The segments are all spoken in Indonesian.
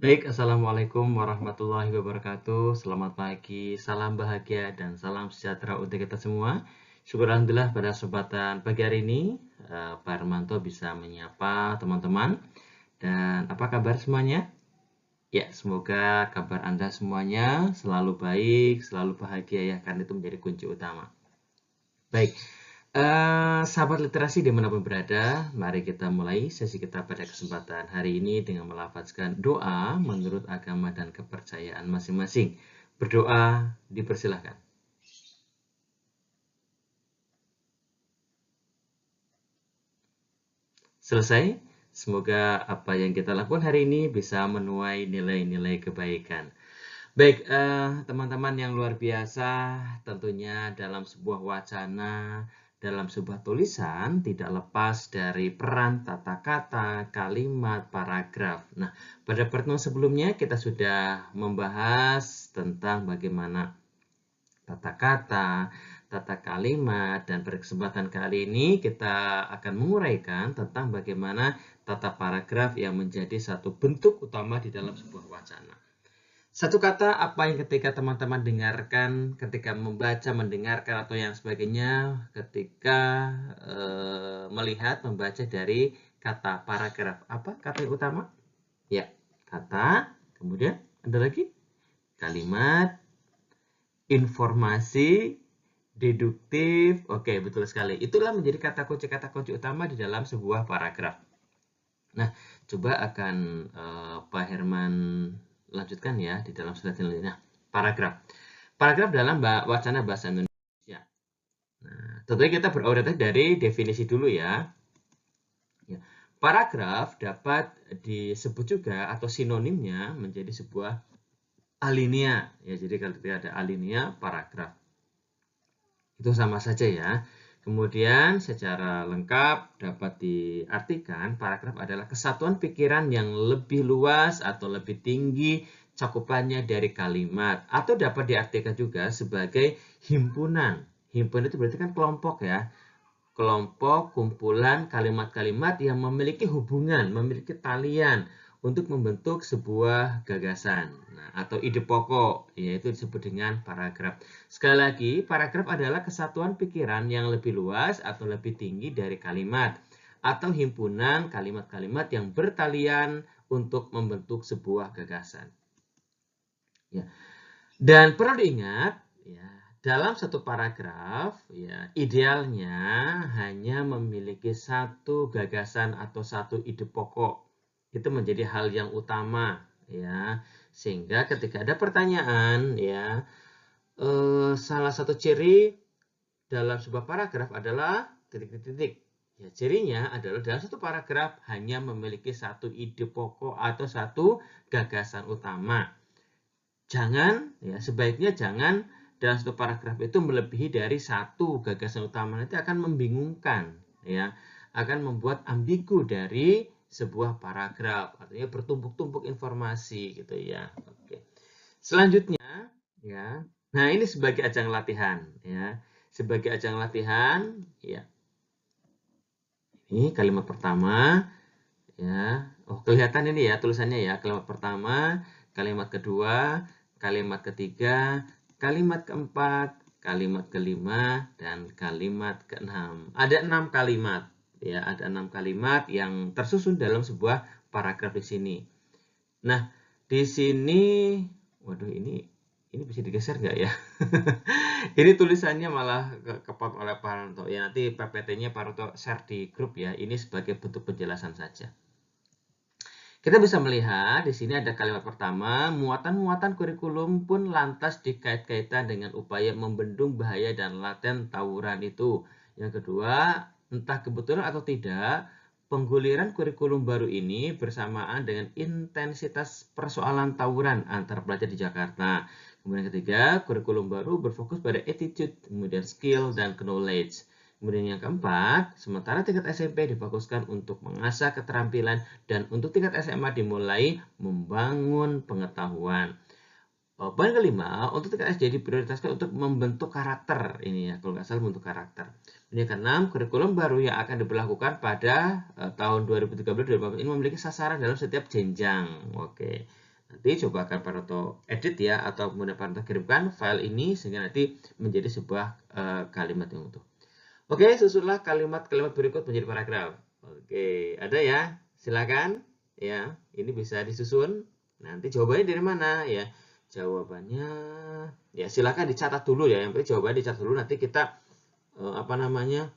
Baik, Assalamualaikum warahmatullahi wabarakatuh. Selamat pagi, salam bahagia, dan salam sejahtera untuk kita semua. Syukur Alhamdulillah pada kesempatan pagi hari ini, Pak Hermanto bisa menyapa teman-teman. Dan apa kabar semuanya? Ya, semoga kabar Anda semuanya selalu baik, selalu bahagia ya, karena itu menjadi kunci utama. Baik, sahabat literasi dimanapun berada, mari kita mulai sesi kita pada kesempatan hari ini dengan melafazkan doa menurut agama dan kepercayaan masing-masing. Berdoa dipersilahkan. Selesai? Semoga apa yang kita lakukan hari ini bisa menuai nilai-nilai kebaikan. Baik, teman-teman yang luar biasa, tentunya dalam sebuah wacana, dalam sebuah tulisan tidak lepas dari peran tata kata, kalimat, paragraf. Nah, pada pertemuan sebelumnya kita sudah membahas tentang bagaimana tata kata, tata kalimat, dan pada kesempatan kali ini kita akan menguraikan tentang bagaimana tata paragraf yang menjadi satu bentuk utama di dalam sebuah wacana. Satu kata apa yang ketika teman-teman dengarkan, ketika membaca, mendengarkan, atau yang sebagainya, ketika melihat, membaca dari kata paragraf. Apa kata yang utama? Ya, kata, kemudian ada lagi kalimat, informasi, deduktif. Oke, betul sekali. Itulah menjadi kata kunci utama di dalam sebuah paragraf. Nah, coba akan Pak Herman lanjutkan ya di dalam slide selanjutnya. Paragraf. Paragraf dalam wacana bahasa Indonesia. Nah, tentunya kita berorientasi dari definisi dulu ya. Paragraf dapat disebut juga atau sinonimnya menjadi sebuah alinea. Ya, jadi kalau ada alinea, paragraf. Itu sama saja ya. Kemudian secara lengkap dapat diartikan paragraf adalah kesatuan pikiran yang lebih luas atau lebih tinggi cakupannya dari kalimat, atau dapat diartikan juga sebagai himpunan. Himpunan itu berarti kan kelompok ya. Kelompok kumpulan kalimat-kalimat yang memiliki hubungan, memiliki talian untuk membentuk sebuah gagasan, atau ide pokok, yaitu disebut dengan paragraf. Sekali lagi, paragraf adalah kesatuan pikiran yang lebih luas atau lebih tinggi dari kalimat, atau himpunan kalimat-kalimat yang bertalian untuk membentuk sebuah gagasan. Ya. Dan perlu diingat, ya, dalam satu paragraf, ya, idealnya hanya memiliki satu gagasan atau satu ide pokok. Itu menjadi hal yang utama, ya. Sehingga ketika ada pertanyaan, ya, salah satu ciri dalam sebuah paragraf adalah titik-titik. Ya, cirinya adalah dalam satu paragraf hanya memiliki satu ide pokok atau satu gagasan utama. Sebaiknya jangan dalam satu paragraf itu melebihi dari satu gagasan utama, nanti akan membingungkan, ya, akan membuat ambigu dari sebuah paragraf, artinya bertumpuk-tumpuk informasi gitu ya. Oke. Selanjutnya, ya. Nah, ini sebagai ajang latihan, ya. Sebagai ajang latihan, ya. Ini kalimat pertama, ya. Oh, kelihatan ini ya tulisannya ya. Kalimat pertama, kalimat kedua, kalimat ketiga, kalimat keempat, kalimat kelima, dan kalimat keenam. Ada 6 kalimat, ya, ada 6 kalimat yang tersusun dalam sebuah paragraf di sini. Nah, di sini, waduh, ini bisa digeser nggak ya? Ini tulisannya malah kepotong oleh Pak Ranto. Ya, nanti PPT-nya Pak Ranto share di grup ya. Ini sebagai bentuk penjelasan saja. Kita bisa melihat di sini ada kalimat pertama, muatan-muatan kurikulum pun lantas dikait-kaitan dengan upaya membendung bahaya dan laten tawuran itu. Yang kedua, entah kebetulan atau tidak, pengguliran kurikulum baru ini bersamaan dengan intensitas persoalan tawuran antar pelajar di Jakarta. Kemudian ketiga, kurikulum baru berfokus pada attitude, kemudian skill, dan knowledge. Kemudian yang keempat, sementara tingkat SMP difokuskan untuk mengasah keterampilan dan untuk tingkat SMA dimulai membangun pengetahuan. Poin kelima, untuk tingkat SD diprioritaskan untuk membentuk karakter. Ini ya, kalau nggak salah membentuk karakter. Ini yang keenam, kurikulum baru yang akan diberlakukan pada tahun 2013-2014 ini memiliki sasaran dalam setiap jenjang. Oke. Nanti coba akan Pareto edit ya, atau kemudian Pareto kirimkan file ini sehingga nanti menjadi sebuah kalimat yang utuh. Oke, susunlah kalimat-kalimat berikut menjadi paragraf. Oke, ada ya? Silakan. Ya, ini bisa disusun. Nanti jawabannya dari mana ya? Jawabannya ya silakan dicatat dulu ya. Yang penting jawabannya dicatat dulu. Nanti kita apa namanya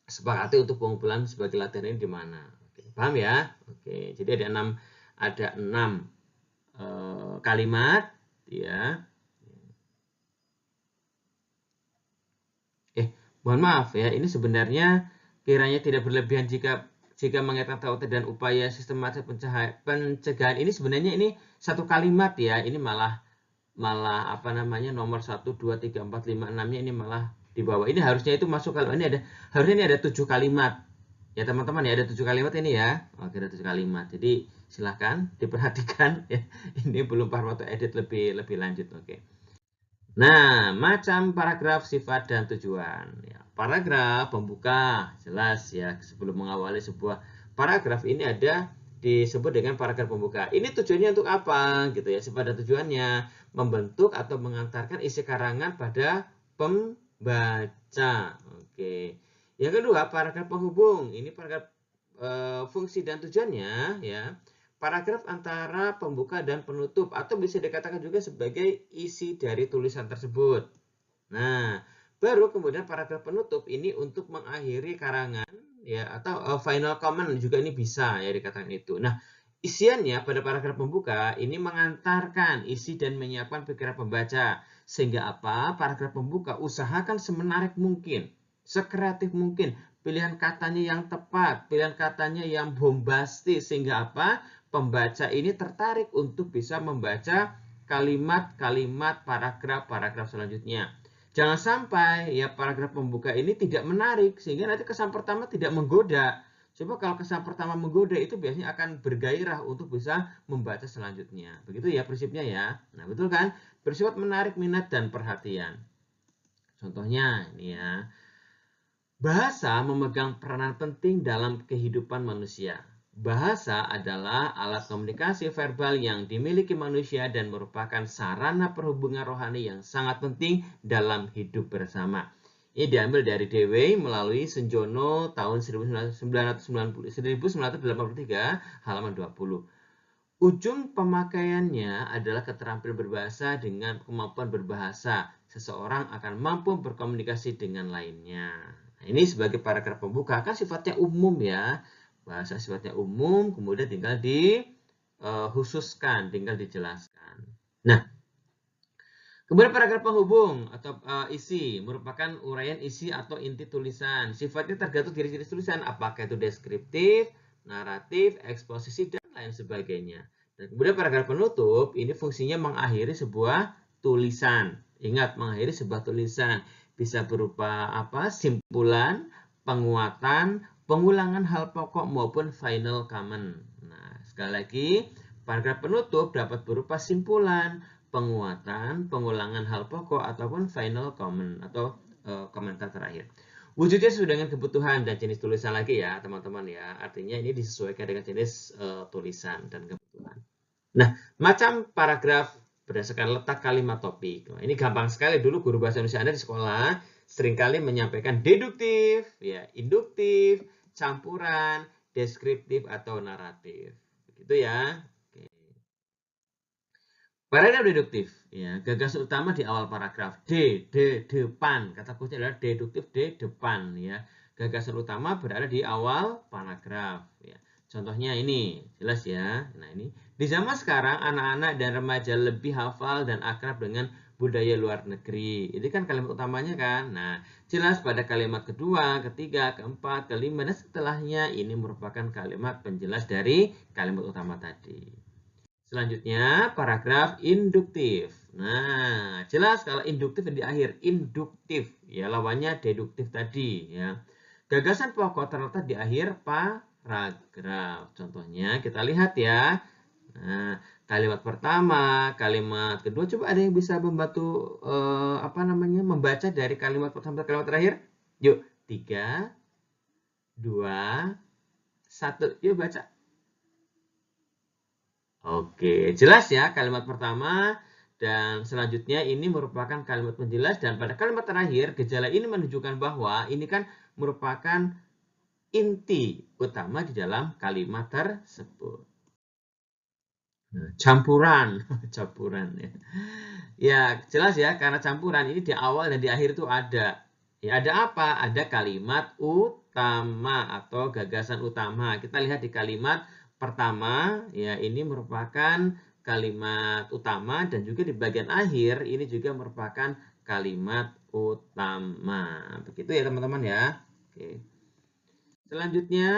sepakati untuk pengumpulan sebagai latihan ini di mana. Oke, paham ya? Oke, jadi ada enam kalimat ya. Mohon maaf ya, ini sebenarnya kiranya tidak berlebihan jika mengaitkan TOT dan upaya sistematis pencegahan. Ini sebenarnya ini satu kalimat ya, ini malah apa namanya nomor 1, 2, 3, 4, 5, 6-nya ini malah di bawah. Ini harusnya itu masuk, kalau ini harusnya ini ada 7 kalimat. Ya teman-teman ya, ada 7 kalimat ini ya. Oke, ada 7 kalimat. Jadi silahkan diperhatikan ya. Ini belum Pareto edit lebih lanjut. Oke. Nah, macam paragraf, sifat, dan tujuan. Ya, paragraf pembuka, jelas ya, sebelum mengawali sebuah paragraf ini disebut dengan paragraf pembuka. Ini tujuannya untuk apa? Gitu ya, sifat dan tujuannya membentuk atau mengantarkan isi karangan pada pembaca. Oke. Yang kedua, paragraf penghubung. Ini paragraf fungsi dan tujuannya ya. Paragraf antara pembuka dan penutup, atau bisa dikatakan juga sebagai isi dari tulisan tersebut. Nah, baru kemudian paragraf penutup ini untuk mengakhiri karangan ya, atau final comment juga ini bisa ya dikatakan itu. Nah, isiannya pada paragraf pembuka ini mengantarkan isi dan menyiapkan pikiran pembaca, sehingga apa? Paragraf pembuka usahakan semenarik mungkin, sekreatif mungkin, pilihan katanya yang tepat, pilihan katanya yang bombastis, sehingga apa? Pembaca ini tertarik untuk bisa membaca kalimat-kalimat paragraf selanjutnya. Jangan sampai ya paragraf pembuka ini tidak menarik sehingga nanti kesan pertama tidak menggoda. Coba kalau kesan pertama menggoda itu biasanya akan bergairah untuk bisa membaca selanjutnya. Begitu ya prinsipnya ya. Nah, betul kan? Bersifat menarik minat dan perhatian. Contohnya ini ya. Bahasa memegang peranan penting dalam kehidupan manusia. Bahasa adalah alat komunikasi verbal yang dimiliki manusia dan merupakan sarana perhubungan rohani yang sangat penting dalam hidup bersama. Ini diambil dari Dewey melalui Senjono tahun 1983 halaman 20. Ujung pemakaiannya adalah keterampilan berbahasa. Dengan kemampuan berbahasa, seseorang akan mampu berkomunikasi dengan lainnya. Nah, ini sebagai paragraf pembuka kan sifatnya umum ya. Bahasa sifatnya umum, kemudian tinggal dikhususkan, tinggal dijelaskan. Nah, kemudian paragraf penghubung atau isi merupakan uraian isi atau inti tulisan. Sifatnya tergantung dari jenis tulisan, apakah itu deskriptif, naratif, eksposisi, dan lain sebagainya. Dan kemudian paragraf penutup ini fungsinya mengakhiri sebuah tulisan. Ingat, mengakhiri sebuah tulisan bisa berupa apa? Simpulan, penguatan, pengulangan hal pokok maupun final comment. Nah, sekali lagi, paragraf penutup dapat berupa simpulan, penguatan, pengulangan hal pokok, ataupun final comment atau komentar terakhir. Wujudnya sesuai dengan kebutuhan dan jenis tulisan lagi ya teman-teman ya. Artinya ini disesuaikan dengan jenis tulisan dan kebutuhan. Nah, macam paragraf berdasarkan letak kalimat topik. Nah, ini gampang sekali. Dulu guru bahasa Indonesia Anda di sekolah seringkali menyampaikan deduktif, ya, induktif, campuran, deskriptif atau naratif. Begitu ya. Paragraf deduktif, ya, gagasan utama di awal paragraf. Depan, kata kunci adalah deduktif, depan, ya. Gagasan utama berada di awal paragraf, ya. Contohnya ini, jelas ya. Nah, ini di zaman sekarang anak-anak dan remaja lebih hafal dan akrab dengan budaya luar negeri. Ini kan kalimat utamanya kan. Nah, jelas pada kalimat kedua, ketiga, keempat, kelima, dan setelahnya ini merupakan kalimat penjelas dari kalimat utama tadi. Selanjutnya, paragraf induktif. Nah, jelas kalau induktif di akhir, induktif. Ya, lawannya deduktif tadi. Ya. Gagasan pokok terletak di akhir paragraf. Contohnya, kita lihat ya. Nah, kalimat pertama, kalimat kedua. Coba ada yang bisa membantu membaca dari kalimat pertama ke kalimat terakhir? Yuk, 3, 2, 1. Yuk baca. Oke, jelas ya kalimat pertama, dan selanjutnya ini merupakan kalimat penjelas, dan pada kalimat terakhir gejala ini menunjukkan bahwa ini kan merupakan inti utama di dalam kalimat tersebut. Nah, campuran, campuran ya. Ya, jelas ya, karena campuran ini di awal dan di akhir itu ada. Ya, ada apa? Ada kalimat utama atau gagasan utama. Kita lihat di kalimat pertama, ya ini merupakan kalimat utama, dan juga di bagian akhir ini juga merupakan kalimat utama. Begitu ya teman-teman ya. Oke. Selanjutnya,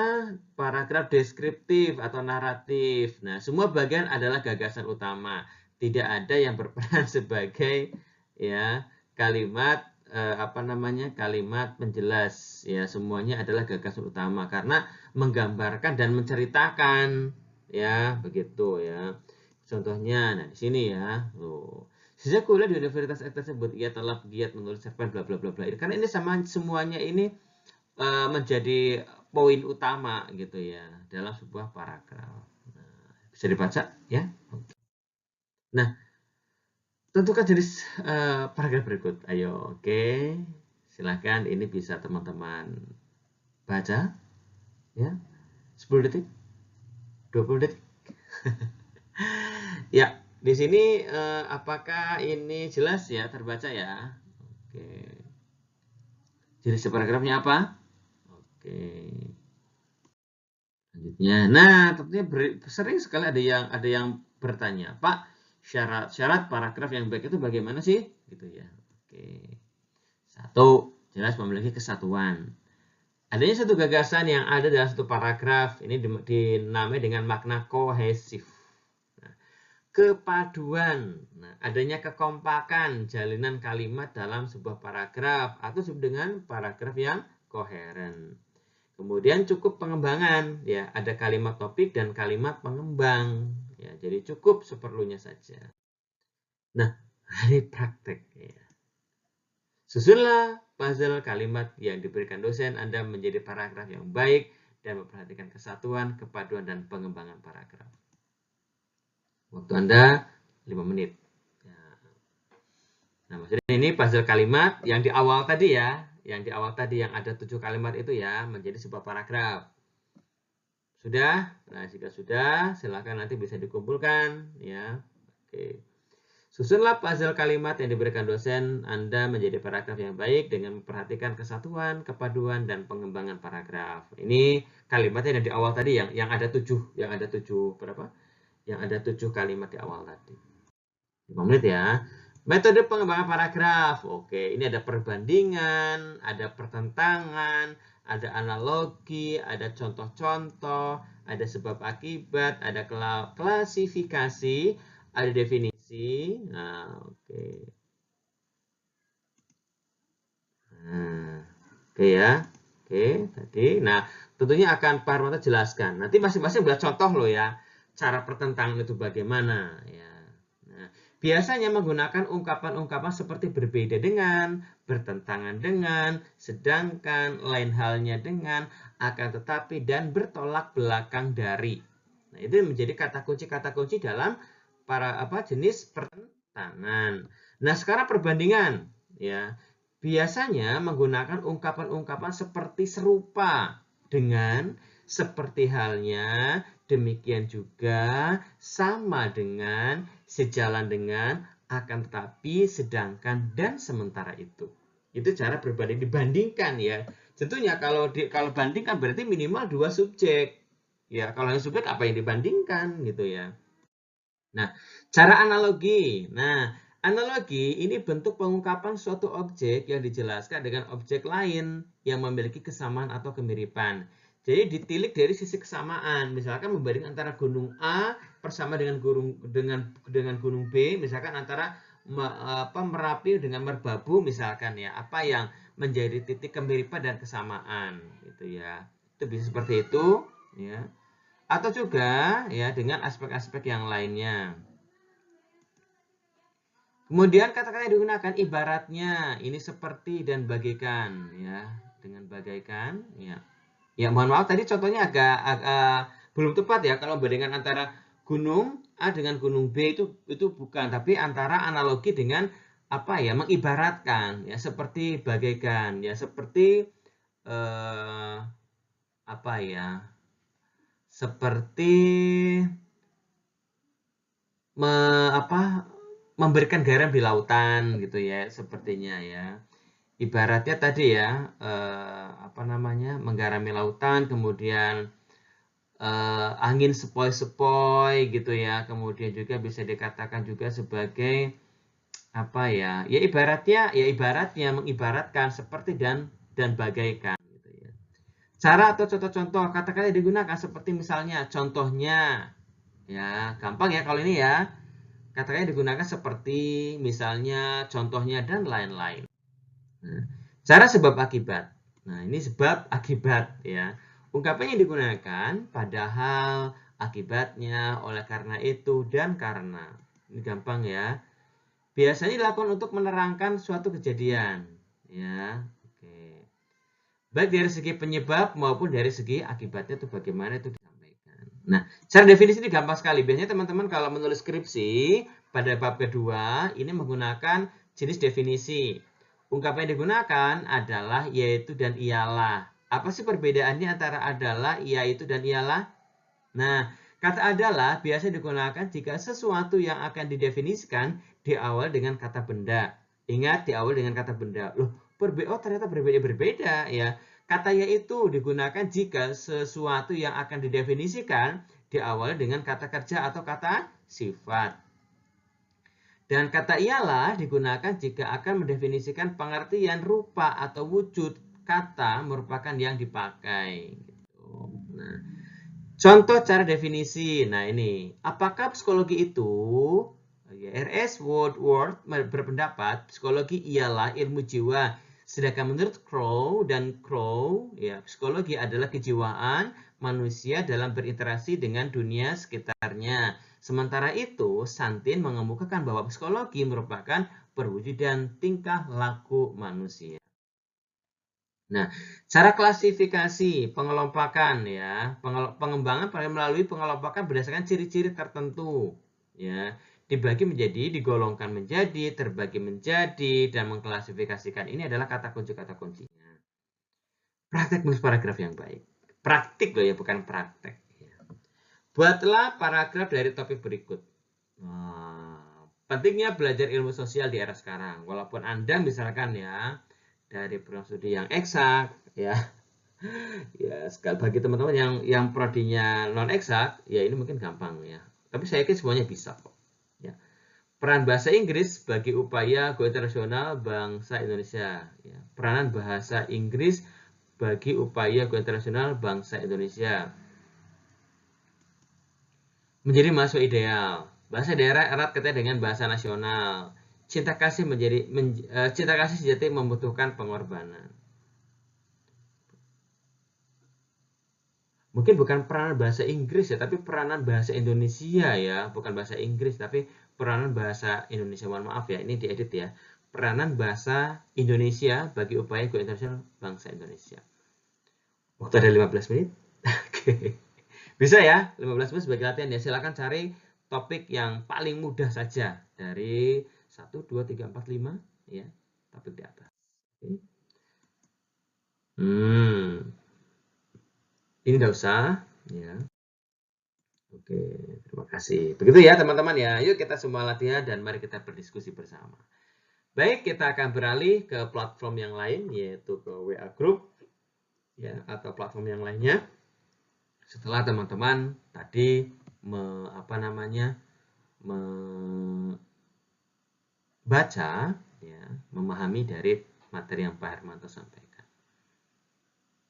paragraf deskriptif atau naratif. Nah, semua bagian adalah gagasan utama. Tidak ada yang berperan sebagai ya kalimat kalimat penjelas. Ya, semuanya adalah gagasan utama karena menggambarkan dan menceritakan ya, begitu ya. Contohnya, nah di sini ya. Loh. Sejak kuliah di universitas tersebut, ia telah giat menulis cerpen bla bla bla bla. Karena ini sama semuanya ini menjadi poin utama gitu ya dalam sebuah paragraf. Nah, bisa dibaca ya. Nah, tentukan jenis paragraf berikut. Ayo, oke. Silahkan, ini bisa teman-teman baca ya. 10 detik, 20 detik. Ya, di sini apakah ini jelas ya, terbaca ya? Oke. Jenis paragrafnya apa? Oke. Selanjutnya, nah tentunya sering sekali ada yang bertanya, Pak, syarat-syarat paragraf yang baik itu bagaimana sih? Gitu ya. Oke. Satu, jelas memiliki kesatuan. Adanya satu gagasan yang ada dalam satu paragraf ini dinamai dengan makna kohesif. Nah, kepaduan, nah, adanya kekompakan jalinan kalimat dalam sebuah paragraf atau disebut dengan paragraf yang koheren. Kemudian cukup pengembangan, ya ada kalimat topik dan kalimat pengembang, ya jadi cukup seperlunya saja. Nah, hari praktek, ya. Susunlah puzzle kalimat yang diberikan dosen Anda menjadi paragraf yang baik dan memperhatikan kesatuan, kepaduan, dan pengembangan paragraf. Waktu Anda 5 menit. Ya. Nah, maksudnya ini puzzle kalimat yang di awal tadi ya, yang ada 7 kalimat itu ya, menjadi sebuah paragraf. Sudah? Nah, jika sudah, silakan nanti bisa dikumpulkan ya. Oke. Susunlah puzzle kalimat yang diberikan dosen Anda menjadi paragraf yang baik dengan memperhatikan kesatuan, kepaduan, dan pengembangan paragraf. Ini kalimatnya yang di awal tadi yang ada 7, berapa? Yang ada 7 kalimat di awal tadi. 5 menit ya. Metode pengembangan paragraf. Oke, ini ada perbandingan, ada pertentangan, ada analogi, ada contoh-contoh, ada sebab akibat, ada klasifikasi, ada definisi. Nah, oke. Nah, oke ya. Oke, tadi. Nah, tentunya akan Pak Hermanto jelaskan. Nanti masing-masing buat contoh loh ya. Cara pertentangan itu bagaimana ya. Nah, biasanya menggunakan ungkapan-ungkapan seperti berbeda dengan, bertentangan dengan, sedangkan, lain halnya dengan, akan tetapi, dan bertolak belakang dari. Nah, itu menjadi kata kunci dalam jenis pertentangan. Nah, sekarang perbandingan ya. Biasanya menggunakan ungkapan-ungkapan seperti serupa dengan, seperti halnya, demikian juga, sama dengan, sejalan dengan, akan tetapi, sedangkan, dan sementara itu. Itu cara berbanding, dibandingkan ya. Tentunya kalau bandingkan berarti minimal 2 subjek. Ya, kalau yang subjek apa yang dibandingkan gitu ya. Nah, cara analogi. Nah, analogi ini bentuk pengungkapan suatu objek yang dijelaskan dengan objek lain yang memiliki kesamaan atau kemiripan. Jadi ditilik dari sisi kesamaan. Misalkan membanding antara gunung A bersama dengan gunung B, misalkan antara Merapi dengan Merbabu misalkan ya. Apa yang menjadi titik kemiripan dan kesamaan gitu ya. Itu bisa seperti itu ya. Atau juga ya dengan aspek-aspek yang lainnya. Kemudian kata-kata yang digunakan ibaratnya, ini seperti dan bagaikan ya, dengan bagaikan ya. Ya mohon maaf tadi contohnya agak belum tepat ya kalau bandingkan antara gunung A dengan gunung B itu bukan, tapi antara analogi dengan apa ya, mengibaratkan ya, seperti bagaikan ya, seperti apa ya, seperti memberikan garam di lautan gitu ya, sepertinya ya. Ibaratnya tadi ya, apa namanya, menggarami lautan, kemudian angin sepoi-sepoi gitu ya, kemudian juga bisa dikatakan juga sebagai apa ya, ya ibaratnya mengibaratkan seperti dan bagaikan gitu ya. Cara atau contoh-contoh kata-kata yang digunakan seperti misalnya contohnya ya, gampang ya kalau ini ya, kata-kata digunakan seperti misalnya contohnya dan lain-lain. Nah, cara sebab akibat. Nah, ini sebab akibat ya. Ungkapan yang digunakan padahal, akibatnya, oleh karena itu, dan karena. Ini gampang ya. Biasanya dilakukan untuk menerangkan suatu kejadian ya. Oke. Baik dari segi penyebab maupun dari segi akibatnya itu bagaimana itu disampaikan. Nah, cara definisi ini gampang sekali. Biasanya teman-teman kalau menulis skripsi pada bab kedua ini menggunakan jenis definisi. Ungkapan yang digunakan adalah yaitu dan ialah. Apa sih perbedaannya antara adalah, yaitu, dan ialah? Nah, kata adalah biasa digunakan jika sesuatu yang akan didefinisikan diawali dengan kata benda. Ingat, diawali dengan kata benda. Loh, ternyata berbeda ya. Kata yaitu digunakan jika sesuatu yang akan didefinisikan diawali dengan kata kerja atau kata sifat. Dan kata ialah digunakan jika akan mendefinisikan pengertian rupa atau wujud kata merupakan yang dipakai. Nah, contoh cara definisi. Nah ini, apakah psikologi itu? R.S. Woodworth berpendapat psikologi ialah ilmu jiwa. Sedangkan menurut Crow, ya, psikologi adalah kejiwaan manusia dalam berinteraksi dengan dunia sekitarnya. Sementara itu, Santin mengemukakan bahwa psikologi merupakan perwujudan tingkah laku manusia. Nah, cara klasifikasi pengelompokan ya, pengembangan melalui pengelompokan berdasarkan ciri-ciri tertentu ya, dibagi menjadi, digolongkan menjadi, terbagi menjadi, dan mengklasifikasikan. Ini adalah kata kuncinya. Praktek menulis paragraf yang baik. Praktik loh ya, bukan praktek. Buatlah paragraf dari topik berikut. Nah, pentingnya belajar ilmu sosial di era sekarang. Walaupun Anda misalkan ya dari program studi yang eksak ya, ya sekali bagi teman-teman yang prodinya non eksak ya ini mungkin gampang ya. Tapi saya yakin semuanya bisa kok. Ya. Peran bahasa Inggris bagi upaya go internasional bangsa Indonesia. Ya. Peranan bahasa Inggris bagi upaya go internasional bangsa Indonesia. Menjadi mahasiswa ideal. Bahasa daerah erat kaitannya dengan bahasa nasional. Cinta kasih sejati membutuhkan pengorbanan. Mungkin bukan peranan bahasa Inggris ya, tapi peranan bahasa Indonesia ya, bukan bahasa Inggris, tapi peranan bahasa Indonesia. Mohon maaf ya, ini diedit ya. Peranan bahasa Indonesia bagi upaya go internasional bangsa Indonesia. Waktu ada 15 menit. Oke. Bisa ya, 15 menit sebagai latihan ya. Silakan cari topik yang paling mudah saja dari 1, 2, 3, 4, 5 ya, topik di atas. Oke. Ini enggak usah ya. Oke, terima kasih. Begitu ya teman-teman ya. Yuk kita semua latihan dan mari kita berdiskusi bersama. Baik, kita akan beralih ke platform yang lain yaitu ke WA Group ya, atau platform yang lainnya. Setelah teman-teman tadi membaca ya, memahami dari materi yang Pak Hermanto sampaikan.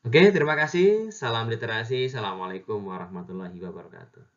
Oke, terima kasih. Salam literasi. Assalamualaikum warahmatullahi wabarakatuh.